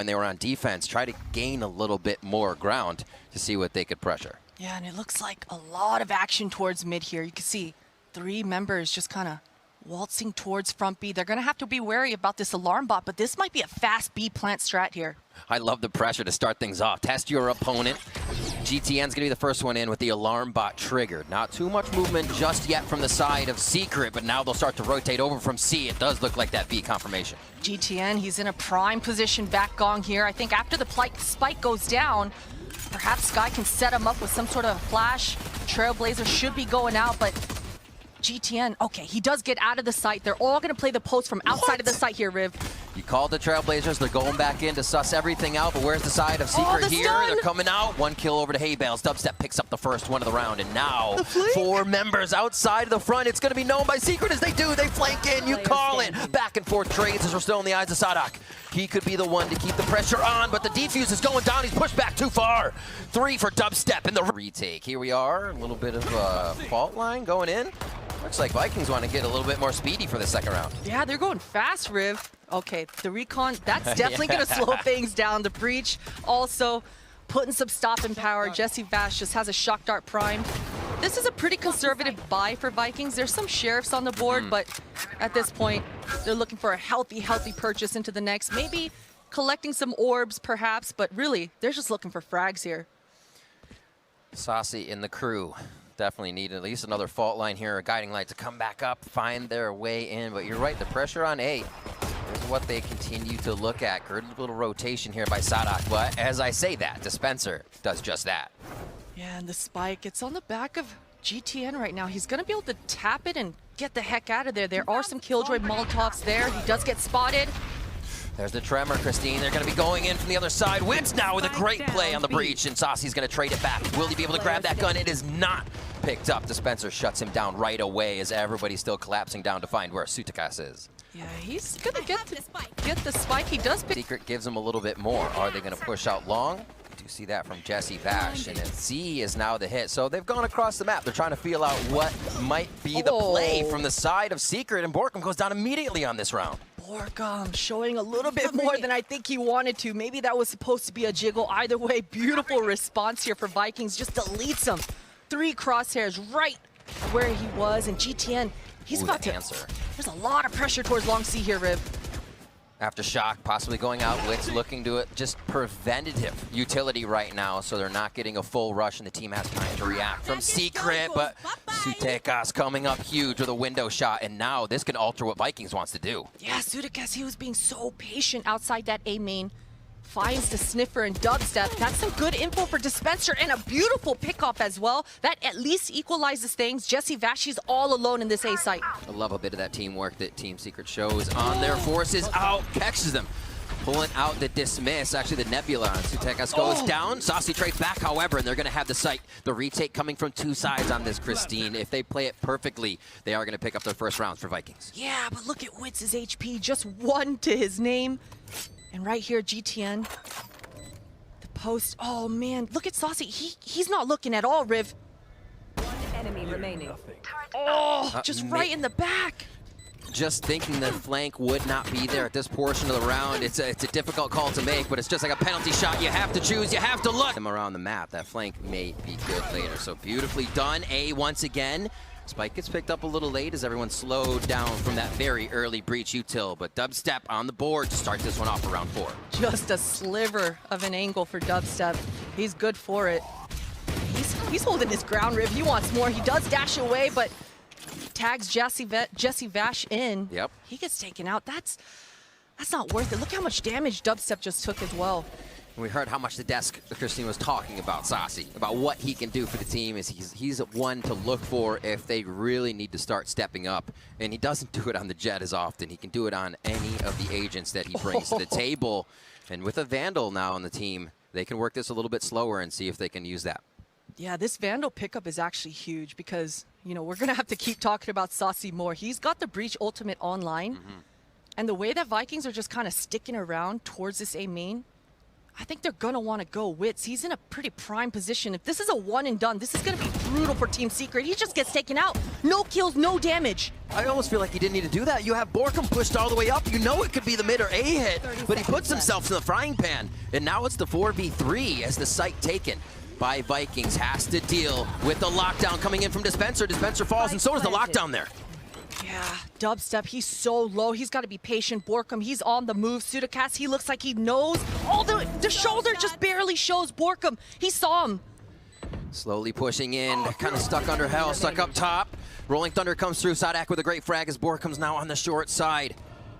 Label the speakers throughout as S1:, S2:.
S1: when they were on defense, try to gain a little bit more ground to see what they could pressure.
S2: Yeah, and it looks like a lot of action towards mid here. You can see 3 members just kind of waltzing towards front B. They're going to have to be wary about this alarm bot, but this might be a fast B plant strat here.
S1: I love the pressure to start things off. Test your opponent. GTN's going to be the first one in with the alarm bot triggered. Not too much movement just yet from the side of Secret, but now they'll start to rotate over from C. It does look like that B confirmation.
S2: GTN, he's in a prime position back gong here. I think after the spike goes down, perhaps Sky can set him up with some sort of flash. Trailblazer should be going out, but GTN, okay, he does get out of the site. They're all going to play the post from outside of the site here, Riv.
S1: You called the Trailblazers. They're going back in to suss everything out, but where's the side of Secret here?
S2: Stun.
S1: They're coming out. 1 kill over to Hay Bales. Dubstep picks up the first one of the round, and now 4 members outside of the front. It's going to be known by Secret as they do. They flank in. You call it. Back and forth trades as we're still in the eyes of Sadak. He could be the one to keep the pressure on, but the defuse is going down. He's pushed back too far. 3 for Dubstep in the retake. Here we are. A little bit of a fault line going in. Looks like Vikings want to get a little bit more speedy for the second round.
S2: Yeah, they're going fast, Riv. Okay, the recon, that's definitely going to slow things down. The breach also putting some stopping power. Jesse Vash just has a shock dart primed. This is a pretty conservative buy for Vikings. There's some sheriffs on the board, but at this point, they're looking for a healthy purchase into the next. Maybe collecting some orbs, perhaps, but really, they're just looking for frags here.
S1: Saucy and the crew definitely need at least another fault line here, a guiding light to come back up, find their way in. But you're right, the pressure on A is what they continue to look at. Good little rotation here by Sadak, but as I say that, Dispenser does just that.
S2: Yeah, and the spike, it's on the back of GTN right now. He's going to be able to tap it and get the heck out of there. There are some Killjoy Molotovs there. He does get spotted.
S1: There's the tremor, Christine. They're going to be going in from the other side. Wits now with a great play on the breach, and Saucy's going to trade it back. Will he be able to grab that gun? It is not picked up. Dispenser shuts him down right away as everybody's still collapsing down to find where Sutakas is.
S2: Yeah, he's going to get the spike. He does pick.
S1: Secret gives him a little bit more. Are they going to push out long? We do see that from Jesse Vash, and then C is now the hit. So they've gone across the map. They're trying to feel out what might be the play from the side of Secret, and Borkum goes down immediately on this round.
S2: Borkum showing a little bit more than I think he wanted to. Maybe that was supposed to be a jiggle. Either way, beautiful response here for Vikings. Just deletes him. 3 crosshairs right where he was, and GTN, he's about to answer. There's a lot of pressure towards long C here, Riv.
S1: After shock, possibly going out, Wits looking to it, just preventative utility right now, so they're not getting a full rush, and the team has time to react from Secret, but Sutakas coming up huge with a window shot, and now this can alter what Vikings wants to do.
S2: Yeah, Sutakas, he was being so patient outside that A main. Finds the sniffer and Dubstep. That's some good info for Dispenser, and a beautiful pickoff as well. That at least equalizes things. Jesse Vashi's all alone in this A site.
S1: I love a bit of that teamwork that Team Secret shows on their forces. Out, catches them. Pulling out the dismiss, actually the Nebula on Sutakas goes down. Saucy trades back, however, and they're going to have the site. The retake coming from 2 sides on this, Christine. If they play it perfectly, they are going to pick up their first rounds for Vikings.
S2: Yeah, but look at Wits' HP, just 1 to his name. And right here, GTN, the post. Oh man, look at Saucy. He's not looking at all, Riv.
S3: 1 enemy remaining.
S2: Oh, just right in the back.
S1: Just thinking the flank would not be there at this portion of the round. It's a difficult call to make, but it's just like a penalty shot. You have to choose, you have to look. Them around the map, that flank may be good later. So beautifully done, A once again. Spike gets picked up a little late as everyone slowed down from that very early breach util, but Dubstep on the board to start this one off for round 4.
S2: Just a sliver of an angle for Dubstep. He's good for it. He's holding his ground, Riv. He wants more. He does dash away, but tags Jesse Vash in.
S1: Yep.
S2: He gets taken out. That's not worth it. Look how much damage Dubstep just took as well.
S1: We heard how much the desk, Christine, was talking about Saucy, about what he can do for the team. He's one to look for if they really need to start stepping up. And he doesn't do it on the Jet as often. He can do it on any of the agents that he brings to the table. And with a Vandal now on the team, they can work this a little bit slower and see if they can use that.
S2: Yeah, this Vandal pickup is actually huge because, you know, we're going to have to keep talking about Saucy more. He's got the Breach Ultimate online. And the way that Vikings are just kind of sticking around towards this A main, I think they're going to want to go Wits. He's in a pretty prime position. If this is a one and done, this is going to be brutal for Team Secret. He just gets taken out. No kills, no damage.
S1: I almost feel like he didn't need to do that. You have Borkum pushed all the way up. You know it could be the mid or A hit, but he puts himself in the frying pan. And now it's the 4v3 as the site taken by Vikings has to deal with the lockdown coming in from Dispenser. Dispenser falls, and so does the lockdown there.
S2: Yeah, Dubstep, he's so low. He's got to be patient. Borkum, he's on the move. Sudacast, he looks like he knows. Oh, the shoulder just barely shows Borkum. He saw him.
S1: Slowly pushing in, kind of stuck under hell, stuck up top. Rolling Thunder comes through. Sadak with a great frag as Borkum's now on the short side.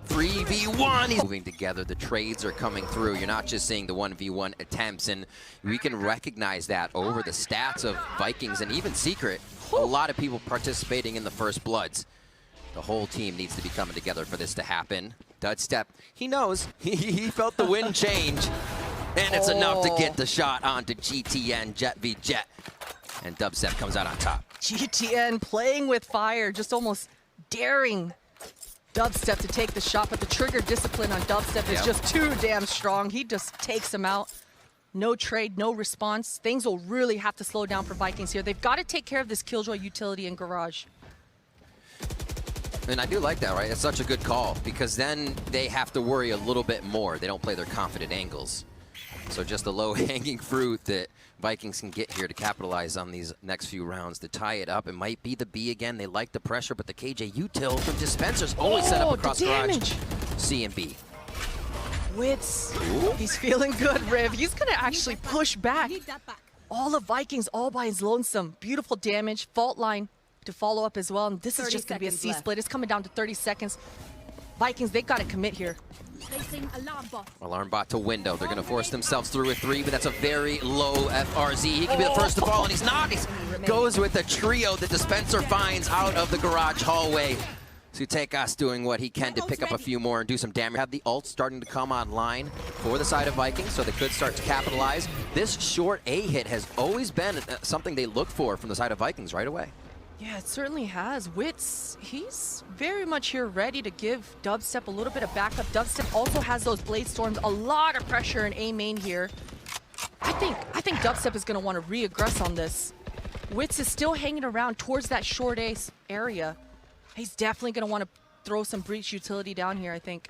S1: 3v1. He's moving together. The trades are coming through. You're not just seeing the 1v1 attempts, and we can recognize that over the stats of Vikings and even Secret. A lot of people participating in the First Bloods. The whole team needs to be coming together for this to happen. Dubstep, he knows. He felt the wind change. And it's enough to get the shot onto GTN, Jet v Jet. And Dubstep comes out on top.
S2: GTN playing with fire, just almost daring Dubstep to take the shot, but the trigger discipline on Dubstep is just too damn strong. He just takes him out. No trade, no response. Things will really have to slow down for Vikings here. They've got to take care of this Killjoy utility in Garage.
S1: And I do like that, right? It's such a good call, because then they have to worry a little bit more. They don't play their confident angles. So just the low-hanging fruit that Vikings can get here to capitalize on these next few rounds to tie it up. It might be the B again. They like the pressure, but the KJ util from Dispenser's always set up across Garage. C and B.
S2: Wits, he's feeling good, Riv. He's gonna actually push back. All of Vikings all by his lonesome. Beautiful damage, fault line to follow up as well. And this is just gonna be a C-split. It's coming down to 30 seconds. Vikings, they've got to commit here.
S1: Alarm bot to window. They're going to force themselves through a 3, but that's a very low FRZ. He can be the first to fall, and he's not. He goes with a trio that Dispenser finds out of the Garage hallway. Sutekas doing what he can to pick up a few more and do some damage. Have the ult starting to come online for the side of Vikings, so they could start to capitalize. This short A hit has always been something they look for from the side of Vikings right away.
S2: Yeah, it certainly has. Wits, he's very much here ready to give Dubstep a little bit of backup. Dubstep also has those Blade Storms, a lot of pressure in A main here. I think Dubstep is going to want to re-aggress on this. Wits is still hanging around towards that short ace area. He's definitely going to want to throw some breach utility down here, I think.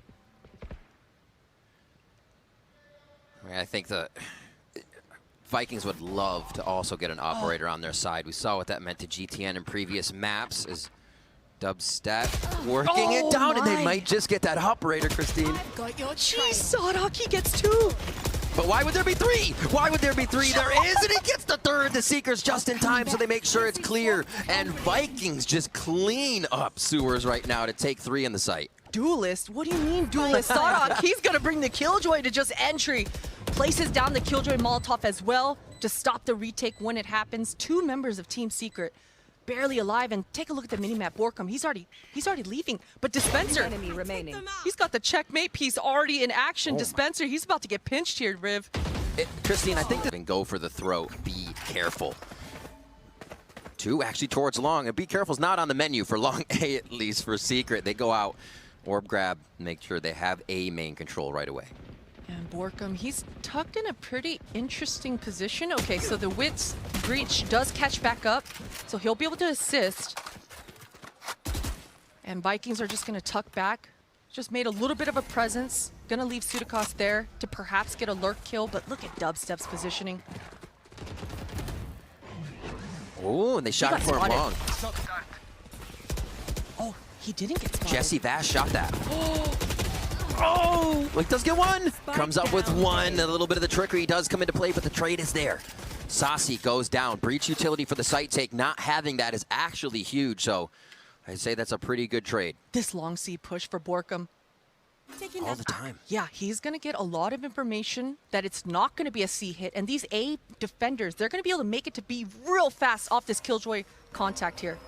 S1: I think the Vikings would love to also get an operator on their side. We saw what that meant to GTN in previous maps as Dubstep working it down, and they might just get that operator, Christine.
S2: Jeez, Sadak, he gets 2.
S1: But why would there be 3? Why would there be 3? There is, and he gets the 3rd. The Seekers just in time, so they make sure it's clear. And Vikings just clean up sewers right now to take 3 in the site.
S2: Duelist? What do you mean duelist? Sadak, he's going to bring the Killjoy to just entry. Places down the Killjoy Molotov as well to stop the retake when it happens. 2 members of Team Secret barely alive, and take a look at the minimap. Borkum, he's already leaving, but Dispenser,
S3: Enemy remaining.
S2: he's got the checkmate piece already in action. Dispenser, he's about to get pinched here, Riv.
S1: Christine, I think they can go for the throw. Be careful. 2 actually towards long, and be careful is not on the menu for long A, at least for Secret. They go out, orb grab, make sure they have A main control right away.
S2: And Borkum, he's tucked in a pretty interesting position. Okay, so the Wits breach does catch back up, so he'll be able to assist. And Vikings are just going to tuck back. Just made a little bit of a presence. Going to leave Sudakos there to perhaps get a lurk kill, but look at Dubstep's positioning.
S1: Oh, and they shot it for him long.
S2: Oh, he didn't get spotted.
S1: Jesse Vash shot that. Oh, like does get 1. Comes up with 1. A little bit of the trickery does come into play, but the trade is there. Saucy goes down. Breach utility for the site take. Not having that is actually huge, so I'd say that's a pretty good trade.
S2: This long C push for Borkum.
S1: All the time.
S2: Yeah, he's going to get a lot of information that it's not going to be a C hit, and these A defenders, they're going to be able to make it to be real fast off this Killjoy contact here.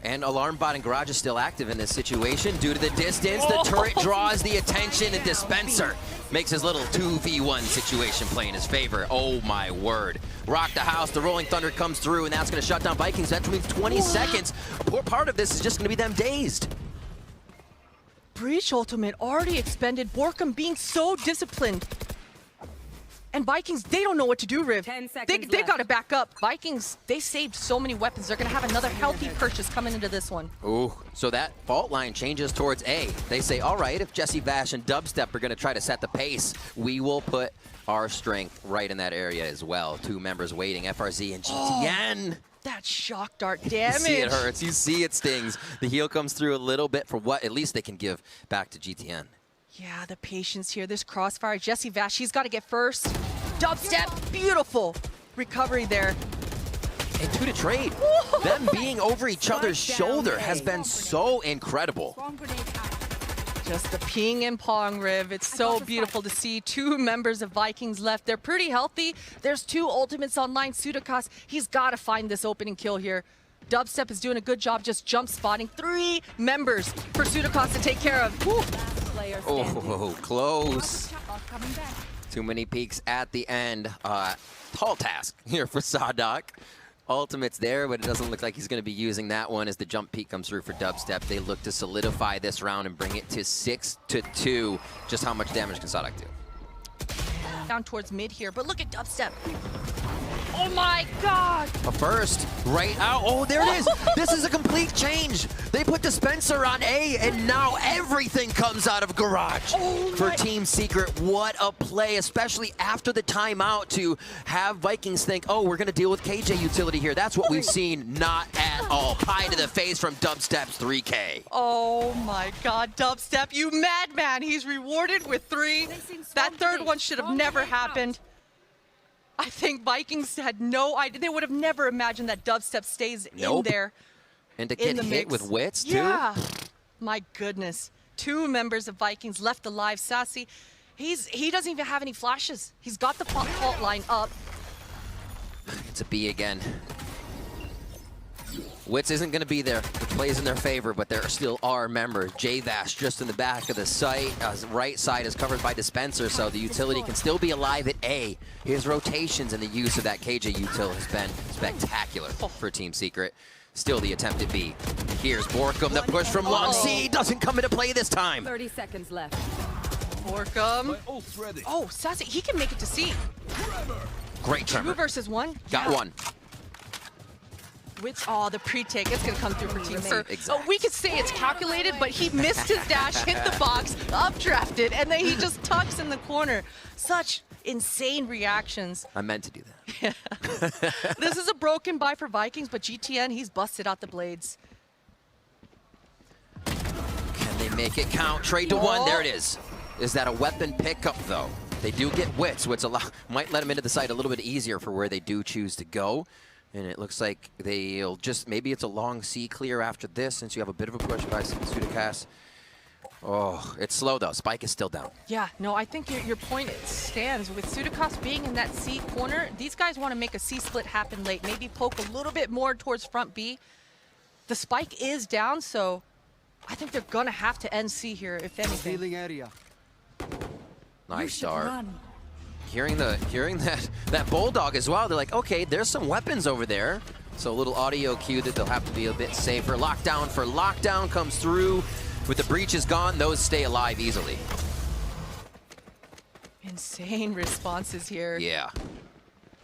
S1: And Alarm Bot and Garage is still active in this situation due to the distance. The turret draws the attention, and Dispenser makes his little 2v1 situation play in his favor. Oh my word. Rock the house, the Rolling Thunder comes through, and that's going to shut down Vikings. That means 20 seconds. A poor part of this is just going to be them dazed.
S2: Breach ultimate already expended. Borkum being so disciplined. And Vikings, they don't know what to do, Riv.
S3: 10
S2: They
S3: seconds
S2: got to
S3: left.
S2: back up. Vikings, they saved so many weapons. They're going to have another healthy purchase coming into this one.
S1: Ooh, so that fault line changes towards A. They say, all right, if Jesse Vash and Dubstep are going to try to set the pace, we will put our strength right in that area as well. 2 members waiting, FRZ and GTN.
S2: That shock dart
S1: You
S2: damage.
S1: see it hurts, you see it stings. The heal comes through a little bit for what at least they can give back to GTN.
S2: Yeah, the patience here. This crossfire. Jesse Vash, he's got to get first. Dubstep, beautiful recovery there.
S1: And 2 to trade. Them being over each other's shoulder has been so incredible.
S2: Just the ping and pong, Riv. It's so beautiful to see 2 members of Vikings left. They're pretty healthy. There's 2 ultimates online. Sudakas, he's got to find this opening kill here. Dubstep is doing a good job just jump spotting. 3 members for Sudakas to take care of. Woo.
S1: Oh, close. Too many peaks at the end. Tall task here for Sadak. Ultimate's there, but it doesn't look like he's going to be using that one as the jump peak comes through for Dubstep. They look to solidify this round and bring it to 6-2. Just how much damage can Sadak do?
S2: Down towards mid here, but look at Dubstep. Oh my God!
S1: A first, right out. Oh, there it is. This is a complete change. They put Dispenser on A, and now everything comes out of Garage for Team Secret. What a play, especially after the timeout to have Vikings think, oh, we're going to deal with KJ utility here. That's what we've seen. Not at all. Pie to the face from Dubstep's 3K.
S2: Oh my God, Dubstep, you madman. He's rewarded with 3. That third one should have never happened. I think Vikings had no idea. They would have never imagined that Dubstep stays in there.
S1: And to
S2: in
S1: get
S2: the
S1: hit
S2: mix.
S1: with wits, too?
S2: Yeah. My goodness. 2 members of Vikings left alive. Sassy, he doesn't even have any flashes. He's got the fault line up.
S1: It's a B again. Wits isn't going to be there. The play's in their favor, but there still are members. J-Vash just in the back of the site. Right side is covered by Dispenser, so the utility can still be alive at A. His rotations and the use of that KJ util has been spectacular for Team Secret. Still the attempt at B. Here's Borkum, the push from long C. Doesn't come into play this time.
S3: 30 seconds left.
S2: Borkum. Oh, Sassy, he can make it to C.
S1: Great
S2: 2
S1: tremor.
S2: versus 1.
S1: Got one.
S2: The pre-take, it's gonna come through for Team Secret.
S1: Exact.
S2: We could say it's calculated, but he missed his dash, hit the box, updrafted, and then he just tucks in the corner. Such insane reactions.
S1: I meant to do that.
S2: This is a broken buy for Vikings, but GTN, he's busted out the blades.
S1: Can they make it count? Trade to 1. There it is. Is that a weapon pickup, though? They do get Wits, which might let them into the site a little bit easier for where they do choose to go. And it looks like they'll just, maybe it's a long C clear after this, since you have a bit of a push by Sudakas. Oh, it's slow though. Spike is still down.
S2: Yeah, no, I think your point stands. With Sudakas being in that C corner, these guys want to make a C split happen late. Maybe poke a little bit more towards front B. The spike is down, so I think they're going to have to end C here, if anything.
S4: Healing area.
S1: Nice start. Hearing that bulldog as well, they're like, okay, there's some weapons over there. So a little audio cue that they'll have to be a bit safer. Lockdown for lockdown comes through. With the breaches gone, those stay alive easily.
S2: Insane responses here.
S1: Yeah.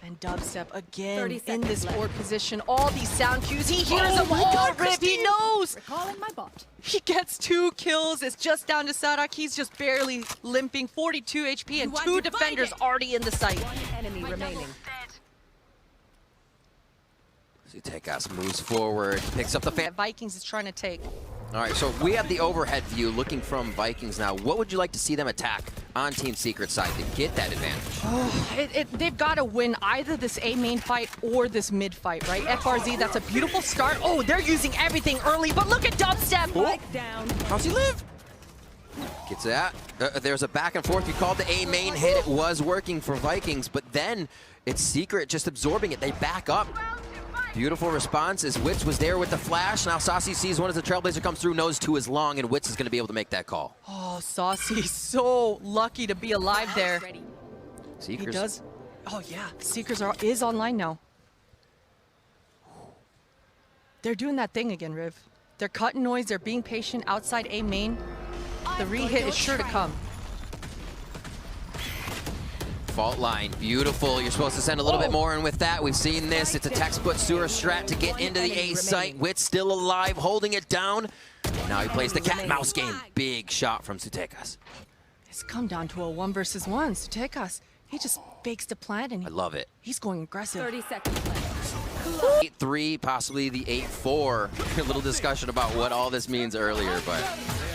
S2: And Dubstep again
S3: 30
S2: in
S3: seconds
S2: this
S3: left.
S2: forward position. All these sound cues. He hears them.
S1: my
S2: Oh,
S1: God,
S2: Riv, he knows.
S3: Recalling my bot.
S2: He gets 2 kills. It's just down to Sadak. He's just barely limping. 42 HP and 2 defenders already in the site.
S3: 1 enemy remaining.
S1: Sudakas moves forward, picks up the fan.
S2: Vikings is trying to take.
S1: All right, so we have the overhead view looking from Vikings now. What would you like to see them attack on Team Secret side to get that advantage?
S2: They've got to win either this A main fight or this mid fight, right? FRZ, that's a beautiful start. Oh, they're using everything early, but look at Dubstep.
S3: Spike down.
S1: How's he live? Gets that. There's a back and forth. You called the A main hit. It was working for Vikings, but then it's Secret just absorbing it. They back up. Beautiful response as Wits was there with the flash. Now Saucy sees one as the Trailblazer comes through, knows 2 is long, and Wits is going to be able to make that call.
S2: Oh, Saucy's so lucky to be alive there. He
S1: Seekers.
S2: does. Oh, yeah. Seekers is online now. They're doing that thing again, Riv. They're cutting noise. They're being patient outside A main. The re-hit is sure to come.
S1: fault line, beautiful. You're supposed to send a little bit more in with that. We've seen this. It's a textbook sewer strat to get into the A site. Wit's still alive, holding it down. Now he plays the cat and mouse game. Big shot from Sutekas.
S2: It's come down to a 1 versus 1. Sutekas, he just fakes the plant and
S1: I love it.
S2: he's going aggressive.
S3: 30 seconds left.
S1: 8-3, possibly the 8-4. A little discussion about what all this means earlier, but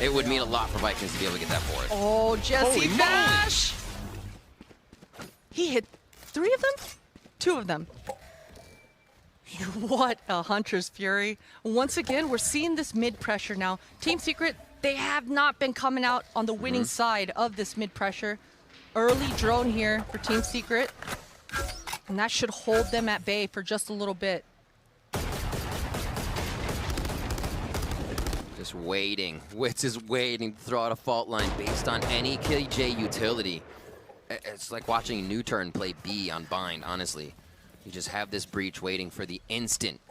S1: it would mean a lot for Vikings to be able to get that board.
S2: Oh, Jesse Bash! He hit 3 of them? 2 of them. What a Hunter's Fury. Once again, we're seeing this mid pressure now. Team Secret, they have not been coming out on the winning side of this mid pressure. Early drone here for Team Secret. And that should hold them at bay for just a little bit.
S1: Just waiting. Wits is waiting to throw out a fault line based on any KJ utility. It's like watching New Turn play B on Bind, honestly. You just have this breach waiting for the instant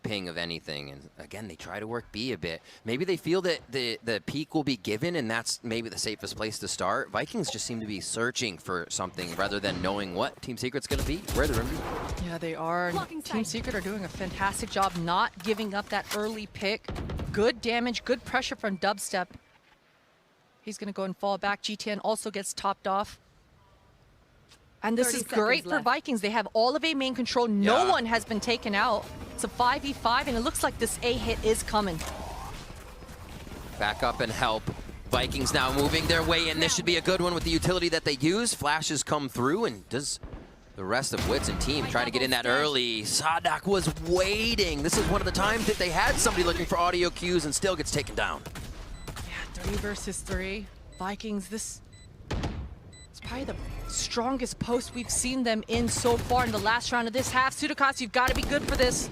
S1: ping of anything. And again, they try to work B a bit. Maybe they feel that the peak will be given and that's maybe the safest place to start. Vikings just seem to be searching for something rather than knowing what Team Secret's going to be, where they're going to be.
S2: Yeah, they are. And Team Secret are doing a fantastic job not giving up that early pick. Good damage, good pressure from Dubstep. He's going to go and fall back. GTN also gets topped off. And this is great for Vikings. They have all of A main control. No one has been taken out. It's a 5v5, and it looks like this A hit is coming.
S1: Back up and help. Vikings now moving their way in. This should be a good one with the utility that they use. Flashes come through, and does the rest of Wits and team trying to get in that early. Sadak was waiting. This is one of the times that they had somebody looking for audio cues and still gets taken down.
S2: Yeah, 3 versus 3. Vikings, this is probably the strongest post we've seen them in so far in the last round of this half. Sutekas, you've got to be good for this.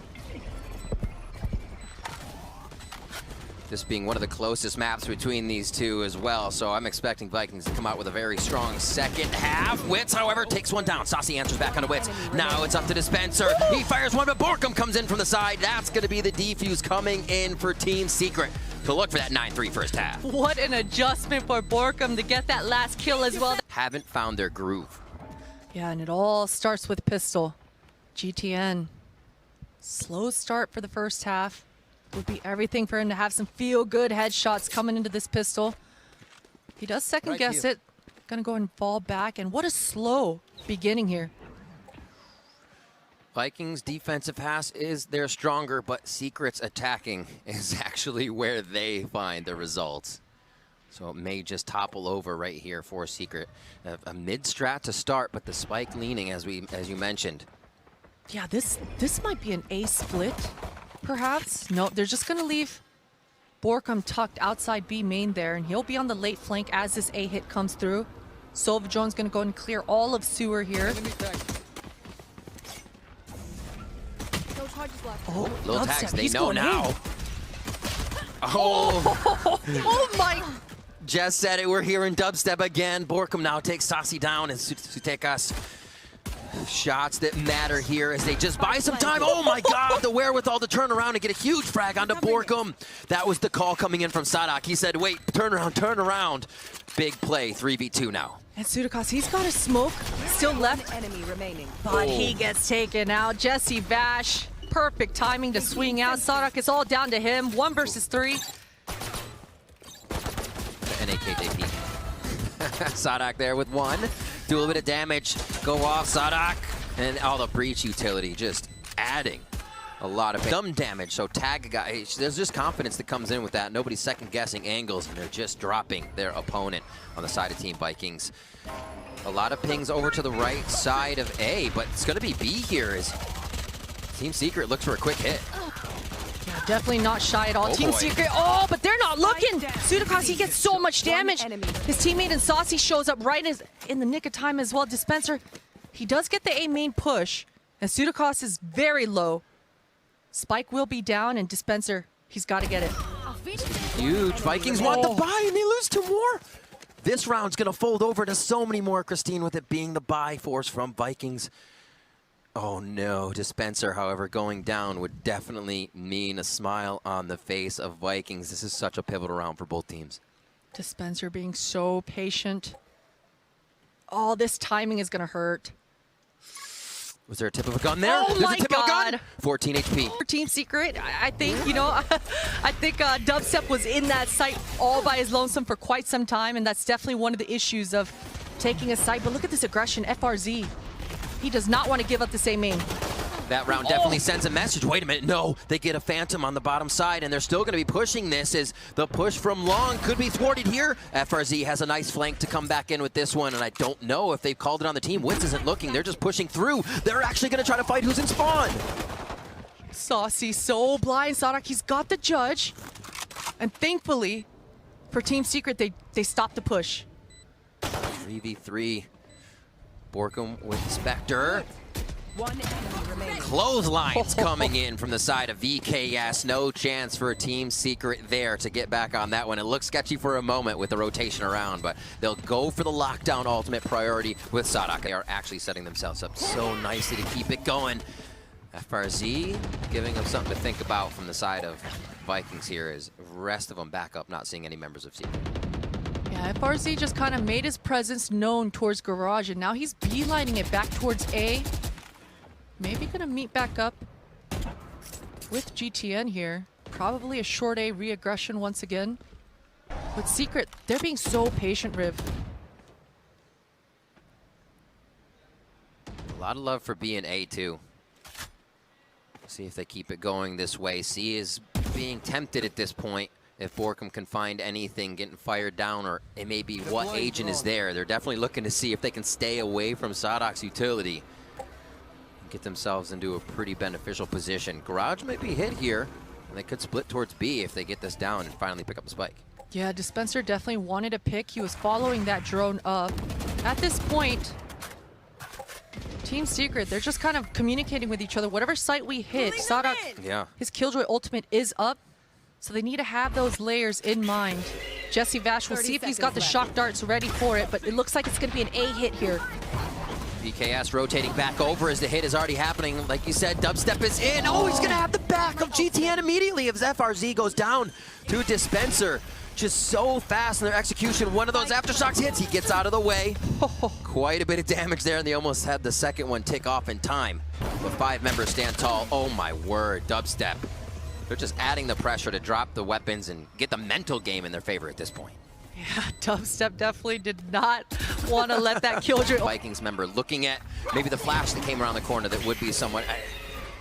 S1: This being one of the closest maps between these two as well, so I'm expecting Vikings to come out with a very strong second half. Wits, however, takes one down. Saucy answers back onto Wits. Now it's up to Dispenser. He fires one, but Borkum comes in from the side. That's going to be the defuse coming in for Team Secret to look for that 9-3 first half.
S2: What an adjustment for Borkum to get that last kill as well.
S1: Haven't found their groove.
S2: Yeah, and it all starts with pistol. GTN, slow start for the first half. Would be everything for him to have some feel-good headshots coming into this pistol. He does second guess it. Gonna go and fall back, and what a slow beginning here.
S1: Vikings defensive pass is their stronger, but Secret's attacking is actually where they find the results. So it may just topple over right here for Secret. A mid-strat to start, but the spike leaning as you mentioned.
S2: Yeah, this might be an A split. Perhaps. No, they're just going to leave Borkum tucked outside B main there, and he'll be on the late flank as this A hit comes through. Solvajon's going to go and clear all of sewer here.
S1: Oh, little tags, they
S2: He's
S1: know now.
S2: Oh my.
S1: Just said it, we're here in dubstep again. Borkum now takes Saucy down, and Sutekas. Shots that matter here as they just buy some time. Oh my God, the wherewithal to turn around and get a huge frag onto Borkum. That was the call coming in from Sadak. He said, wait, turn around, turn around. Big play, 3v2 now.
S2: And Sutekas, he's got a smoke still left,
S3: Enemy remaining.
S2: but he gets taken out. Jesse Bash, perfect timing to swing out. Sadak, it's all down to him. 1 versus 3.
S1: NAKJP. Sadak there with 1. Do a little bit of damage. Go off, Sadak. And all the breach utility just adding a lot of dumb damage. So tag guy, there's just confidence that comes in with that. Nobody's second guessing angles, and they're just dropping their opponent on the side of Team Vikings. A lot of pings over to the right side of A, but it's going to be B here as Team Secret looks for a quick hit.
S2: Yeah, definitely not shy at all.
S1: Oh,
S2: Team
S1: boy.
S2: Secret, but they're not looking. Sutekas, he gets so much damage. His teammate and Saucy shows up right in the nick of time as well. Dispenser, he does get the A main push, and Sutekas is very low. Spike will be down, and Dispenser, he's got to get it.
S1: Huge. Vikings want the buy, and they lose 2 more. This round's going to fold over to so many more, Christine, with it being the buy force from Vikings. Oh no, Dispenser, however, going down would definitely mean a smile on the face of Vikings. This is such a pivotal round for both teams.
S2: Dispenser being so patient. Oh, this timing is gonna hurt.
S1: Was there a tip of a gun there?
S2: Oh
S1: There's
S2: my
S1: a tip of a gun.
S2: God.
S1: 14 HP.
S2: For Team Secret, I think, you know, I think Dubstep was in that site all by his lonesome for quite some time, and that's definitely one of the issues of taking a site. But look at this aggression, FRZ. He does not want to give up the same aim.
S1: That round definitely sends a message. Wait a minute, no, they get a Phantom on the bottom side, and they're still going to be pushing this as the push from long could be thwarted here. FRZ has a nice flank to come back in with this one, and I don't know if they've called it on the team. Witz isn't looking, they're just pushing through. They're actually going to try to fight who's in spawn.
S2: Saucy, so blind. Sadak, he's got the judge. And thankfully, for Team Secret, they stopped the push.
S1: 3v3. Borkum with Spectre.
S3: One enemy remaining.
S1: Clotheslines coming in from the side of VKS. No chance for Team Secret there to get back on that one. It looks sketchy for a moment with the rotation around, but they'll go for the lockdown ultimate priority with Sadak. They are actually setting themselves up so nicely to keep it going. FRZ giving them something to think about from the side of Vikings here as the rest of them back up, not seeing any members of Secret.
S2: Yeah, FRZ just kind of made his presence known towards Garage, and now he's beelining it back towards A. Maybe gonna meet back up with GTN here. Probably a short A re-aggression once again. But Secret, they're being so patient, Riv.
S1: A lot of love for B and A too. See if they keep it going this way. C is being tempted at this point. If Borkum can find anything getting fired down, or it may be what agent is there. They're definitely looking to see if they can stay away from Sadok's utility. Get themselves into a pretty beneficial position. Garage might be hit here, and they could split towards B if they get this down and finally pick up the spike.
S2: Yeah, Dispenser definitely wanted a pick. He was following that drone up. At this point, Team Secret, they're just kind of communicating with each other. Whatever site we hit, Sadak, his Killjoy ultimate is up, so they need to have those layers in mind. Jesse Vash, we'll see if he's got the shock darts ready for it, but it looks like it's going to be an A hit here.
S1: VKS rotating back over as the hit is already happening. Like you said, Dubstep is in. Oh, he's going to have the back of GTN immediately as FRZ goes down to Dispenser. Just so fast in their execution. One of those aftershocks hits. He gets out of the way. Quite a bit of damage there, and they almost had the second one tick off in time. But 5 members stand tall. Oh my word, Dubstep. They're just adding the pressure to drop the weapons and get the mental game in their favor at this point.
S2: Yeah, Dubstep definitely did not want to let that Killjoy.
S1: Vikings member looking at maybe the flash that came around the corner that would be somewhat.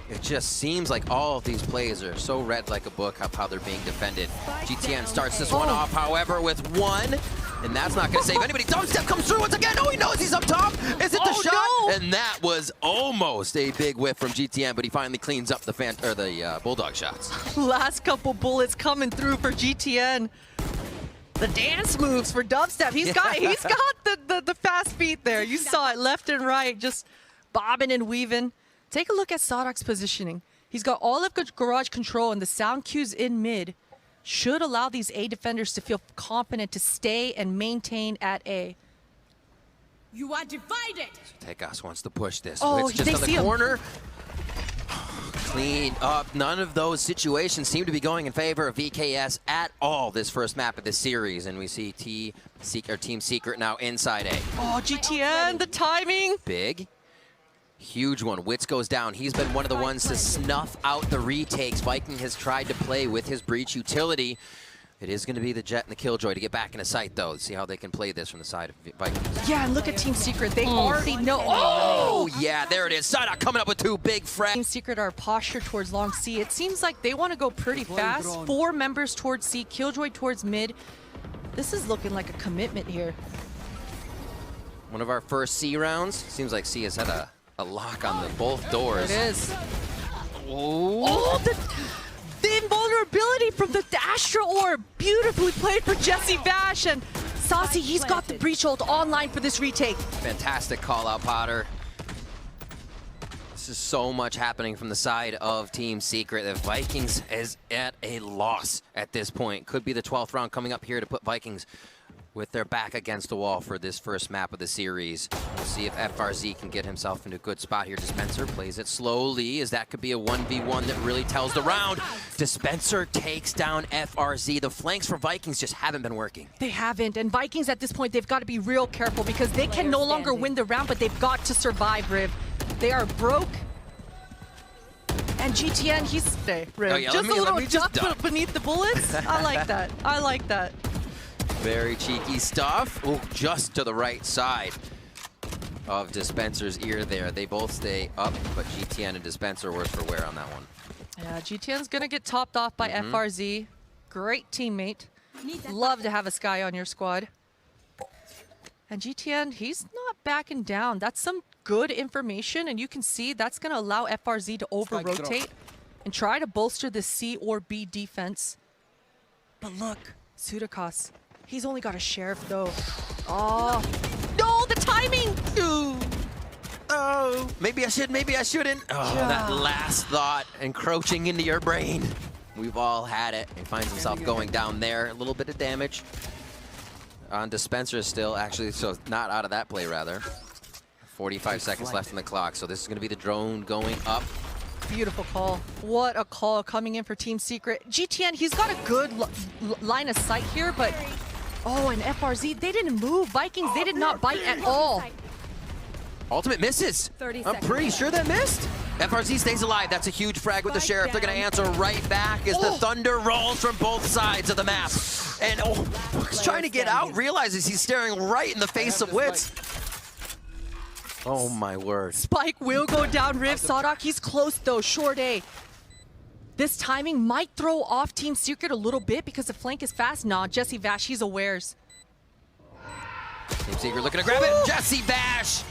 S1: It just seems like all of these plays are so read like a book of how they're being defended. GTN starts this one off, however, with one, and that's not going to save anybody. Dubstep comes through once again. Oh, he knows he's up top. Is it the shot?
S2: No.
S1: And that was almost a big whiff from GTN, but he finally cleans up the Bulldog shots.
S2: Last couple bullets coming through for GTN. The dance moves for Dubstep. He's got the fast feet there. You saw it left and right, just bobbing and weaving. Take a look at Sadok's positioning. He's got all of Garage control, and the sound cues in mid should allow these A defenders to feel confident to stay and maintain at A.
S3: You are divided.
S1: Tekos wants to push this.
S2: Oh,
S1: It's just on the corner. Clean up. None of those situations seem to be going in favor of VKS at all this first map of this series, and we see Team Secret now inside A.
S2: Oh, GTN, the timing.
S1: Big. Huge one. Witz goes down. He's been one of the ones to snuff out the retakes. Viking has tried to play with his breach utility. It is going to be the Jet and the Killjoy to get back into sight, though. See how they can play this from the side of Vikings.
S2: Yeah, and look at Team Secret. They already know. Oh!
S1: Oh, yeah, there it is. Sadak coming up with 2 big frags.
S2: Team Secret are postured towards long C. It seems like they want to go pretty fast. 4 members towards C, Killjoy towards mid. This is looking like a commitment here.
S1: One of our first C rounds. Seems like C has had a lock on both doors.
S2: It is.
S1: Oh,
S2: the invulnerability from the Astra Orb. Beautifully played for Jesse Vash, and Saucy, he's got the breach ult online for this retake.
S1: fantastic call out, Potter. This is so much happening from the side of Team Secret. The Vikings is at a loss at this point. Could be the 12th round coming up here to put Vikings with their back against the wall for this first map of the series. We'll see if FRZ can get himself into a good spot here. Dispenser plays it slowly, as that could be a 1v1 that really tells the round. Dispenser takes down FRZ. The flanks for Vikings just haven't been working.
S2: They haven't, and Vikings at this point, they've got to be real careful because they can no longer win the round, but they've got to survive, Riv. They are broke. And GTN, he's Riv.
S1: Oh, yeah,
S2: just a little
S1: just
S2: duck beneath the bullets. I like that. I like that.
S1: Very cheeky stuff. Oh, just to the right side of Dispenser's ear there. They both stay up, but GTN and Dispenser worse for wear on that one.
S2: Yeah, GTN's gonna get topped off by FRZ. Great teammate. Love to have a Sky on your squad. And GTN, he's not backing down. That's some good information, and you can see that's gonna allow FRZ to over-rotate and try to bolster the C or B defense. But look, Sudakos, he's only got a sheriff though. Oh, no, the timing! Ooh.
S1: Oh, maybe I should, maybe I shouldn't. Oh,
S2: Yeah.
S1: that last thought encroaching into your brain. We've all had it. He finds himself going down there. A little bit of damage on Dispenser still, actually, so not out of that play, rather. 45 seconds left on the clock, so this is going to be the drone going up.
S2: Beautiful call. What a call coming in for Team Secret. GTN, he's got a good line of sight here, but... Oh, and FRZ, they didn't move. Vikings, they did not bite at all.
S1: Ultimate misses.
S3: 30
S1: I'm
S3: seconds
S1: pretty
S3: left.
S1: sure that missed. FRZ stays alive. That's a huge frag with the
S3: Spike
S1: Sheriff. They're going to answer
S3: down.
S1: right back as the thunder rolls from both sides of the map. And he's trying to get out, realizes he's staring right in the face of Wits. Oh my word.
S2: Spike will go down, Riv. Sadak, he's close though, short A. This timing might throw off Team Secret a little bit because the flank is fast. Nah, Jesse Vash, he's awares.
S1: Team Secret looking to grab it. Jesse Bash